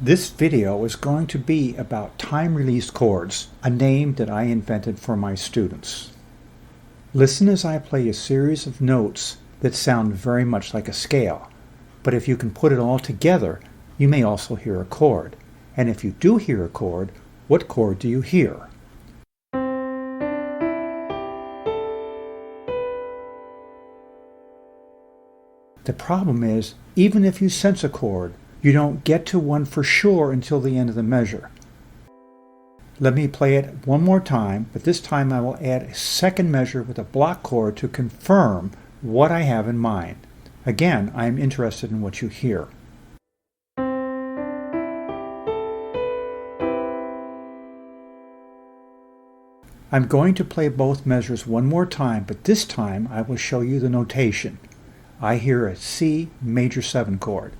This video is going to be about time-release chords, a name that I invented for my students. Listen as I play a series of notes that sound very much like a scale, but if you can put it all together, you may also hear a chord. And if you do hear a chord, what chord do you hear? The problem is, even if you sense a chord, you don't get to one for sure until the end of the measure. Let me play it one more time, but this time I will add a second measure with a block chord to confirm what I have in mind. Again, I am interested in what you hear. I'm going to play both measures one more time, but this time I will show you the notation. I hear a C major 7 chord.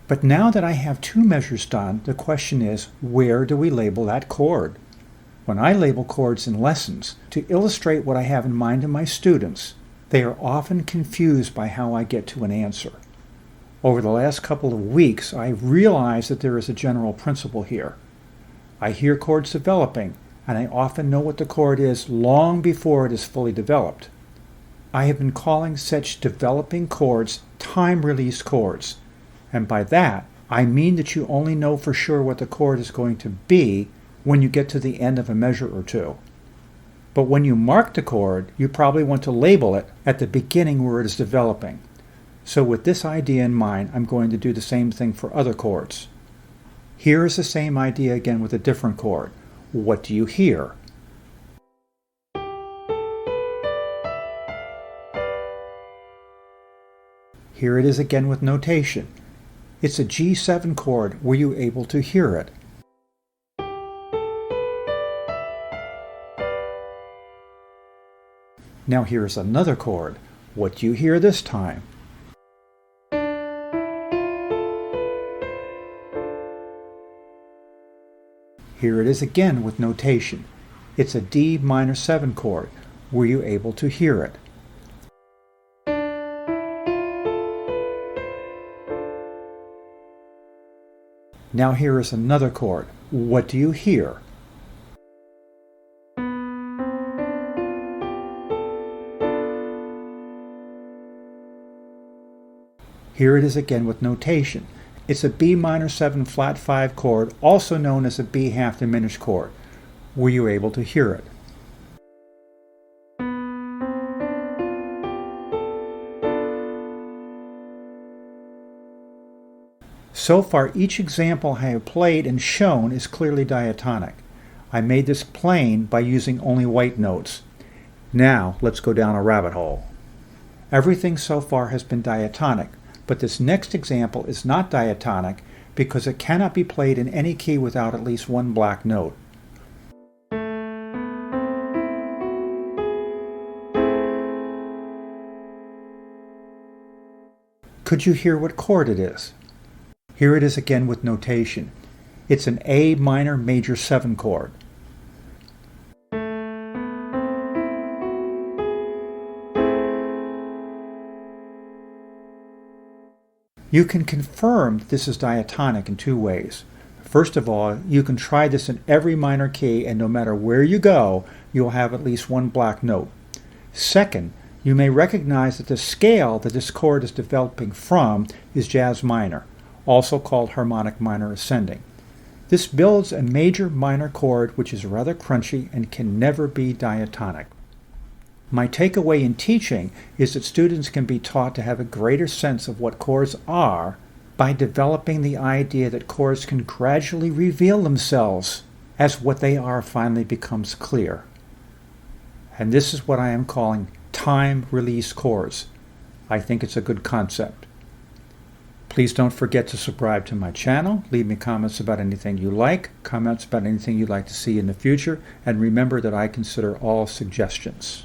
But now that I have two measures done, the question is, where do we label that chord? When I label chords in lessons, to illustrate what I have in mind in my students, they are often confused by how I get to an answer. Over the last couple of weeks, I've realized that there is a general principle here. I hear chords developing, and I often know what the chord is long before it is fully developed. I have been calling such developing chords time-release chords. And by that, I mean that you only know for sure what the chord is going to be when you get to the end of a measure or two. But when you mark the chord, you probably want to label it at the beginning where it is developing. So with this idea in mind, I'm going to do the same thing for other chords. Here is the same idea again with a different chord. What do you hear? Here it is again with notation. It's a G7 chord. Were you able to hear it? Now here's another chord. What do you hear this time? Here it is again with notation. It's a D minor 7 chord. Were you able to hear it? Now here is another chord. What do you hear? Here it is again with notation. It's a B minor 7 flat 5 chord, also known as a B half diminished chord. Were you able to hear it? So far, each example I have played and shown is clearly diatonic. I made this plain by using only white notes. Now, let's go down a rabbit hole. Everything so far has been diatonic, but this next example is not diatonic because it cannot be played in any key without at least one black note. Could you hear what chord it is? Here it is again with notation. It's an A minor major 7 chord. You can confirm that this is diatonic in two ways. First of all, you can try this in every minor key, and no matter where you go, you'll have at least one black note. Second, you may recognize that the scale that this chord is developing from is jazz minor, also called harmonic minor ascending. This builds a major minor chord which is rather crunchy and can never be diatonic. My takeaway in teaching is that students can be taught to have a greater sense of what chords are by developing the idea that chords can gradually reveal themselves as what they are finally becomes clear. And this is what I am calling time-release chords. I think it's a good concept. Please don't forget to subscribe to my channel, leave me comments about anything you like, comments about anything you'd like to see in the future, and remember that I consider all suggestions.